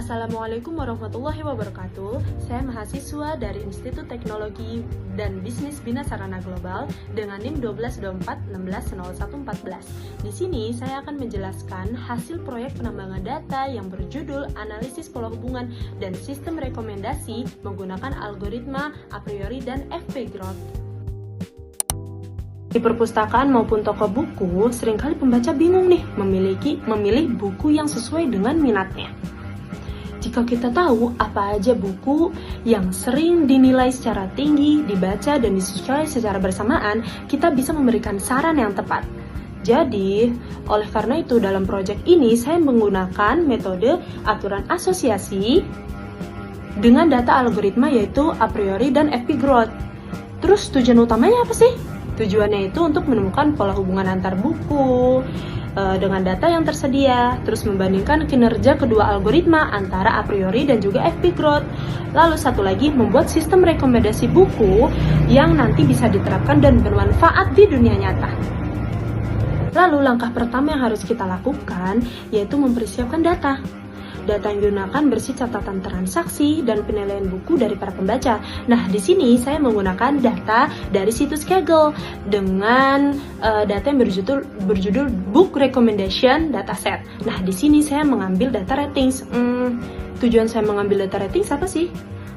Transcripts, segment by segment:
Assalamualaikum warahmatullahi wabarakatuh. Saya mahasiswa dari Institut Teknologi dan Bisnis Bina Sarana Global dengan NIM 1224160114. Di sini saya akan menjelaskan hasil proyek penambangan data yang berjudul Analisis Pola Hubungan dan Sistem Rekomendasi menggunakan algoritma a priori dan FP-GROT. Di perpustakaan maupun toko buku, seringkali pembaca bingung nih memilih buku yang sesuai dengan minatnya. Jika kita tahu apa aja buku yang sering dinilai secara tinggi, dibaca dan disukai secara bersamaan, kita bisa memberikan saran yang tepat. Jadi, oleh karena itu dalam proyek ini saya menggunakan metode aturan asosiasi dengan data algoritma yaitu a priori dan FP-GROT. Terus tujuan utamanya apa sih? Tujuannya itu untuk menemukan pola hubungan antar buku dengan data yang tersedia, terus membandingkan kinerja kedua algoritma antara a priori dan juga FP-GROT. Lalu satu lagi, membuat sistem rekomendasi buku yang nanti bisa diterapkan dan bermanfaat di dunia nyata. Lalu langkah pertama yang harus kita lakukan yaitu mempersiapkan data. Data yang digunakan bersih catatan transaksi dan penilaian buku dari para pembaca. Nah, di sini saya menggunakan data dari situs Kaggle dengan data yang berjudul Book Recommendation Dataset. Nah, di sini saya mengambil data ratings. Tujuan saya mengambil data ratings apa sih?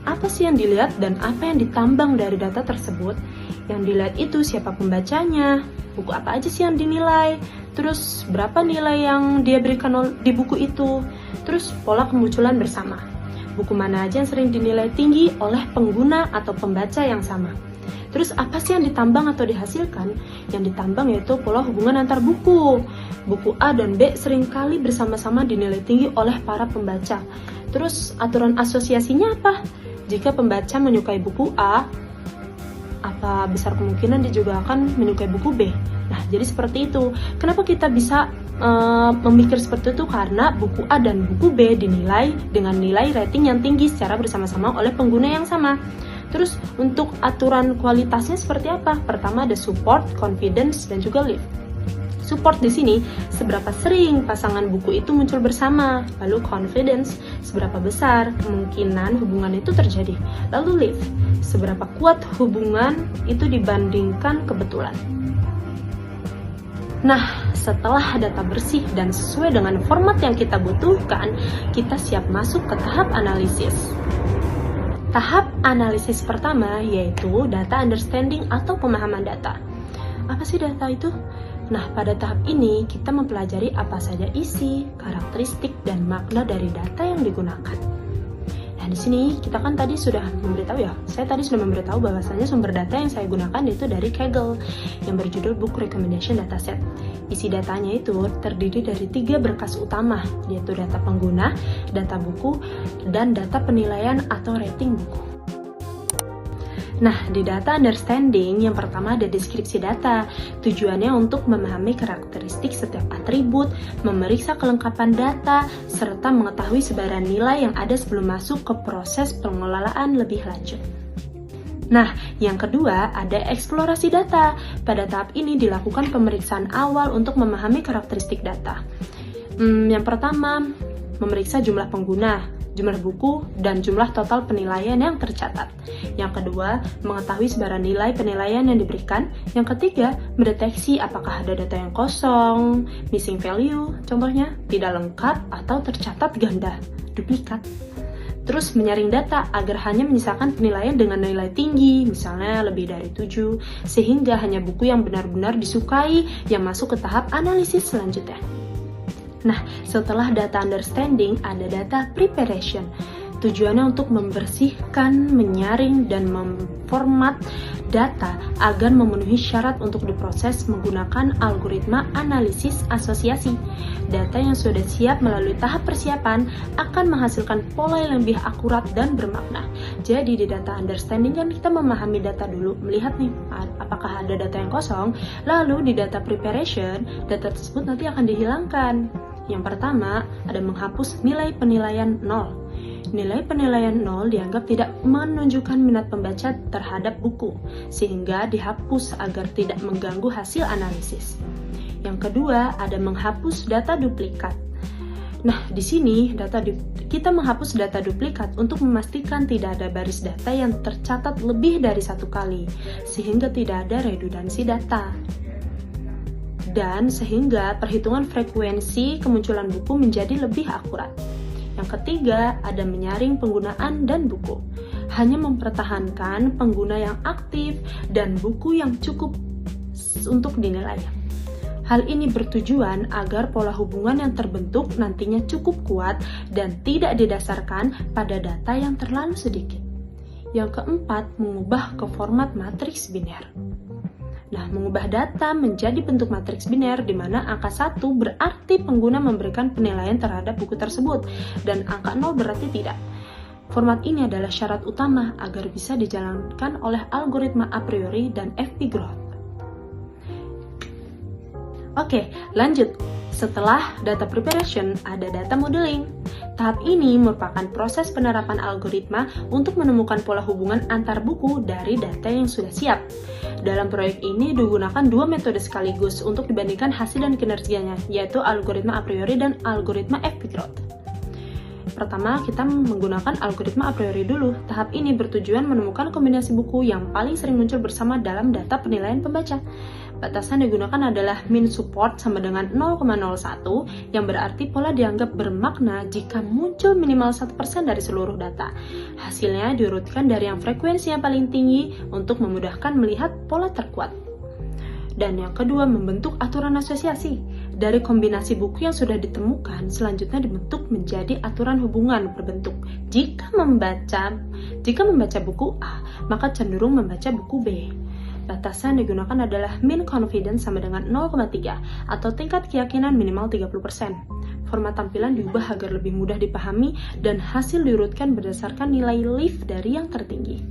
Apa sih yang dilihat dan apa yang ditambang dari data tersebut? Yang dilihat itu siapa pembacanya, buku apa aja sih yang dinilai, terus berapa nilai yang dia berikan di buku itu, terus pola kemunculan bersama. Buku mana aja yang sering dinilai tinggi oleh pengguna atau pembaca yang sama. Terus apa sih yang ditambang atau dihasilkan? Yang ditambang yaitu pola hubungan antar buku. Buku A dan B seringkali bersama-sama dinilai tinggi oleh para pembaca. Terus aturan asosiasinya apa? Jika pembaca menyukai buku A, apa besar kemungkinan dia juga akan menyukai buku B? Nah, jadi seperti itu. Kenapa kita bisa memikir seperti itu? Karena buku A dan buku B dinilai dengan nilai rating yang tinggi secara bersama-sama oleh pengguna yang sama. Terus untuk aturan kualitasnya seperti apa? Pertama ada support, confidence, dan juga lift. Support di sini, seberapa sering pasangan buku itu muncul bersama. Lalu confidence, seberapa besar kemungkinan hubungan itu terjadi. Lalu lift, seberapa kuat hubungan itu dibandingkan kebetulan. Nah, setelah data bersih dan sesuai dengan format yang kita butuhkan, kita siap masuk ke tahap analisis. Tahap analisis pertama yaitu data understanding atau pemahaman data. Apa sih data itu? Nah, pada tahap ini kita mempelajari apa saja isi, karakteristik, dan makna dari data yang digunakan. Nah, di sini kita kan tadi sudah memberitahu ya. Saya tadi sudah memberitahu bahwasanya sumber data yang saya gunakan itu dari Kaggle yang berjudul Book Recommendation Dataset. Isi datanya itu terdiri dari 3 berkas utama, yaitu data pengguna, data buku, dan data penilaian atau rating buku. Nah, di data understanding yang pertama ada deskripsi data. Tujuannya untuk memahami karakteristik setiap atribut, memeriksa kelengkapan data, serta mengetahui sebaran nilai yang ada sebelum masuk ke proses pengelolaan lebih lanjut. Nah, yang kedua ada eksplorasi data. Pada tahap ini dilakukan pemeriksaan awal untuk memahami karakteristik data. Yang pertama, memeriksa jumlah pengguna, jumlah buku, dan jumlah total penilaian yang tercatat. Yang kedua, mengetahui sebaran nilai penilaian yang diberikan. Yang ketiga, mendeteksi apakah ada data yang kosong, missing value, contohnya tidak lengkap atau tercatat ganda, duplikat. Terus menyaring data agar hanya menyisakan penilaian dengan nilai tinggi, misalnya lebih dari 7, sehingga hanya buku yang benar-benar disukai yang masuk ke tahap analisis selanjutnya. Nah, setelah data understanding, ada data preparation. Tujuannya untuk membersihkan, menyaring, dan memformat data agar memenuhi syarat untuk diproses menggunakan algoritma analisis asosiasi. Data yang sudah siap melalui tahap persiapan akan menghasilkan pola yang lebih akurat dan bermakna. Jadi di data understanding kan kita memahami data dulu, melihat nih apakah ada data yang kosong. Lalu di data preparation, data tersebut nanti akan dihilangkan. Yang pertama, ada menghapus nilai penilaian 0. Nilai penilaian 0 dianggap tidak menunjukkan minat pembaca terhadap buku, sehingga dihapus agar tidak mengganggu hasil analisis. Yang kedua, ada menghapus data duplikat. Nah, di sini kita menghapus data duplikat untuk memastikan tidak ada baris data yang tercatat lebih dari satu kali, sehingga tidak ada redundansi data. Dan sehingga perhitungan frekuensi kemunculan buku menjadi lebih akurat. Yang ketiga, ada menyaring penggunaan dan buku. Hanya mempertahankan pengguna yang aktif dan buku yang cukup untuk dinilai. Hal ini bertujuan agar pola hubungan yang terbentuk nantinya cukup kuat dan tidak didasarkan pada data yang terlalu sedikit. Yang keempat, mengubah ke format matriks biner. Nah, mengubah data menjadi bentuk matriks biner di mana angka 1 berarti pengguna memberikan penilaian terhadap buku tersebut dan angka 0 berarti tidak. Format ini adalah syarat utama agar bisa dijalankan oleh algoritma a priori dan FP-Growth. Oke, lanjut. Setelah data preparation, ada data modeling. Tahap ini merupakan proses penerapan algoritma untuk menemukan pola hubungan antar buku dari data yang sudah siap. Dalam proyek ini digunakan dua metode sekaligus untuk dibandingkan hasil dan kinerjanya, yaitu algoritma a priori dan algoritma FP-Growth. Pertama, kita menggunakan algoritma a priori dulu. Tahap ini bertujuan menemukan kombinasi buku yang paling sering muncul bersama dalam data penilaian pembaca. Batasan digunakan adalah min support sama dengan 0,01, yang berarti pola dianggap bermakna jika muncul minimal 1% dari seluruh data. Hasilnya diurutkan dari yang frekuensinya paling tinggi untuk memudahkan melihat pola terkuat. Dan yang kedua, membentuk aturan asosiasi. Dari kombinasi buku yang sudah ditemukan, selanjutnya dibentuk menjadi aturan hubungan berbentuk jika membaca buku A, maka cenderung membaca buku B. Batasan digunakan adalah min confidence sama dengan 0,3 atau tingkat keyakinan minimal 30%. Format tampilan diubah agar lebih mudah dipahami dan hasil diurutkan berdasarkan nilai leaf dari yang tertinggi.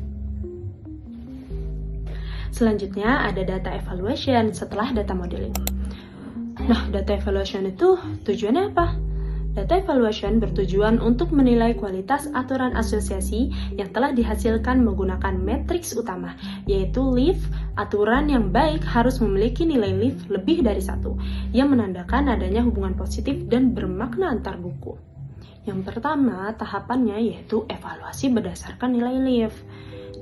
Selanjutnya ada data evaluation setelah data modeling. Nah, data evaluation itu tujuannya apa? Data evaluation bertujuan untuk menilai kualitas aturan asosiasi yang telah dihasilkan menggunakan matriks utama, yaitu leaf. Aturan yang baik harus memiliki nilai leaf lebih dari 1, yang menandakan adanya hubungan positif dan bermakna antar buku. Yang pertama, tahapannya yaitu evaluasi berdasarkan nilai leaf.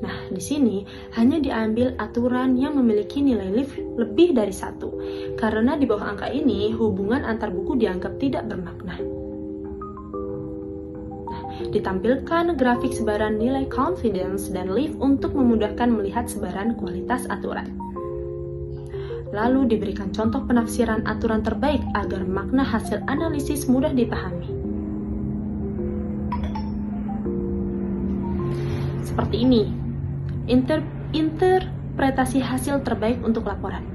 Nah, di sini hanya diambil aturan yang memiliki nilai leaf lebih dari 1, karena di bawah angka ini hubungan antar buku dianggap tidak bermakna. Ditampilkan grafik sebaran nilai confidence dan leaf untuk memudahkan melihat sebaran kualitas aturan. Lalu diberikan contoh penafsiran aturan terbaik agar makna hasil analisis mudah dipahami. Seperti ini, interpretasi hasil terbaik untuk laporan.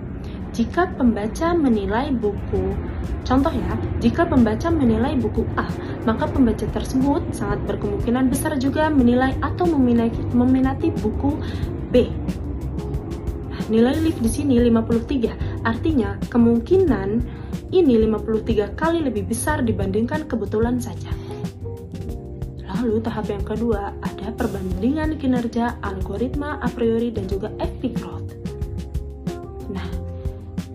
Jika pembaca menilai buku, jika pembaca menilai buku A, maka pembaca tersebut sangat berkemungkinan besar juga menilai atau meminati buku B. Nilai leaf di sini 53, artinya kemungkinan ini 53 kali lebih besar dibandingkan kebetulan saja. Lalu tahap yang kedua ada perbandingan kinerja algoritma a priori dan juga FP-Growth. Nah,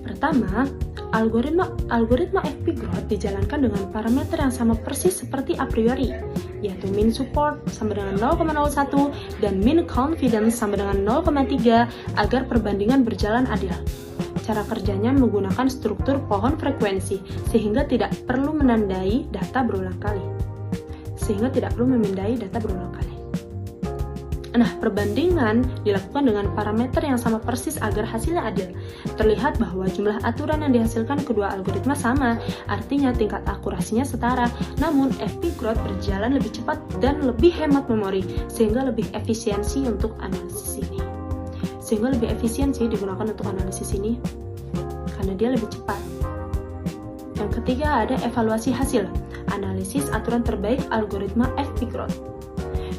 pertama, algoritma FP-Growth dijalankan dengan parameter yang sama persis seperti a priori, yaitu min support sama dengan 0,01 dan min confidence sama dengan 0,3 agar perbandingan berjalan adil. Cara kerjanya menggunakan struktur pohon frekuensi sehingga tidak perlu memindai data berulang kali. Nah, perbandingan dilakukan dengan parameter yang sama persis agar hasilnya adil. Terlihat bahwa jumlah aturan yang dihasilkan kedua algoritma sama, artinya tingkat akurasinya setara. Namun, FP-Growth berjalan lebih cepat dan lebih hemat memori, sehingga lebih efisiensi untuk analisis ini. Digunakan untuk analisis ini, karena dia lebih cepat. Yang ketiga ada evaluasi hasil, analisis aturan terbaik algoritma FP-Growth.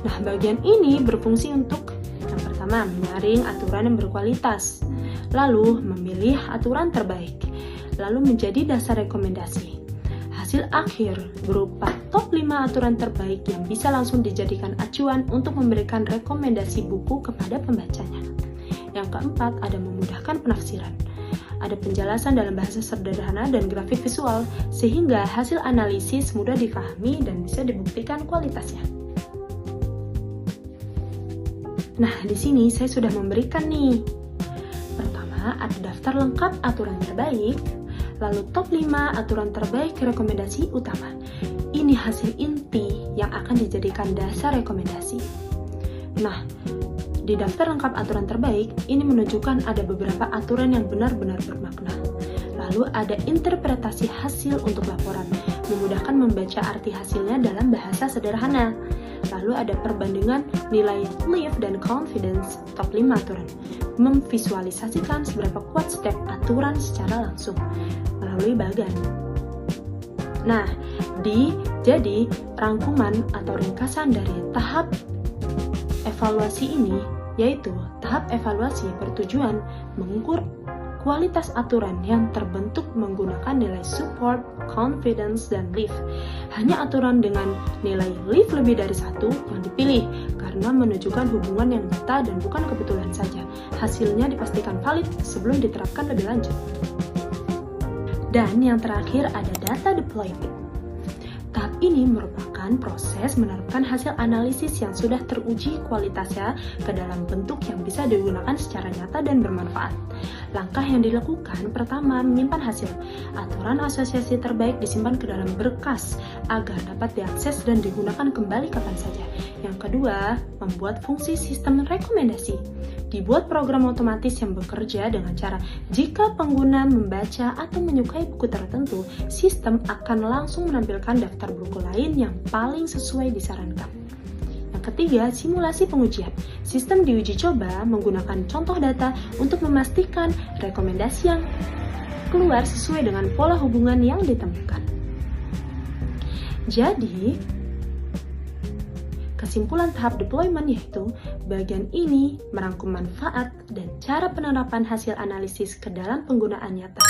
Nah, bagian ini berfungsi untuk yang pertama, menyaring aturan yang berkualitas, lalu memilih aturan terbaik, lalu menjadi dasar rekomendasi. Hasil akhir berupa top 5 aturan terbaik yang bisa langsung dijadikan acuan untuk memberikan rekomendasi buku kepada pembacanya. Yang keempat, ada memudahkan penafsiran. ada penjelasan dalam bahasa sederhana dan grafik visual, sehingga hasil analisis mudah dipahami dan bisa dibuktikan kualitasnya. Nah, di sini saya sudah memberikan nih. Pertama, ada daftar lengkap aturan terbaik, lalu top 5 aturan terbaik rekomendasi utama. Ini hasil inti yang akan dijadikan dasar rekomendasi. Nah, di daftar lengkap aturan terbaik, ini menunjukkan ada beberapa aturan yang benar-benar bermakna. Lalu ada interpretasi hasil untuk laporan, memudahkan membaca arti hasilnya dalam bahasa sederhana. Lalu ada perbandingan nilai lift dan confidence top 5 aturan, memvisualisasikan seberapa kuat step aturan secara langsung melalui bagan. Nah, jadi rangkuman atau ringkasan dari tahap evaluasi ini, yaitu tahap evaluasi bertujuan mengukur kualitas aturan yang terbentuk menggunakan nilai support, confidence, dan lift. Hanya aturan dengan nilai lift lebih dari 1 yang dipilih karena menunjukkan hubungan yang nyata dan bukan kebetulan saja. Hasilnya dipastikan valid sebelum diterapkan lebih lanjut. Dan yang terakhir ada data deployment. Tahap ini merupakan proses menerapkan hasil analisis yang sudah teruji kualitasnya ke dalam bentuk yang bisa digunakan secara nyata dan bermanfaat. Langkah yang dilakukan pertama, menyimpan hasil. Aturan asosiasi terbaik disimpan ke dalam berkas agar dapat diakses dan digunakan kembali kapan saja. Yang kedua, membuat fungsi sistem rekomendasi. Dibuat program otomatis yang bekerja dengan cara jika pengguna membaca atau menyukai buku tertentu, sistem akan langsung menampilkan daftar buku lain yang paling sesuai disarankan. Yang ketiga, simulasi pengujian. Sistem diuji coba menggunakan contoh data untuk memastikan rekomendasi yang keluar sesuai dengan pola hubungan yang ditemukan. Jadi, kesimpulan tahap deployment yaitu bagian ini merangkum manfaat dan cara penerapan hasil analisis ke dalam penggunaan nyata.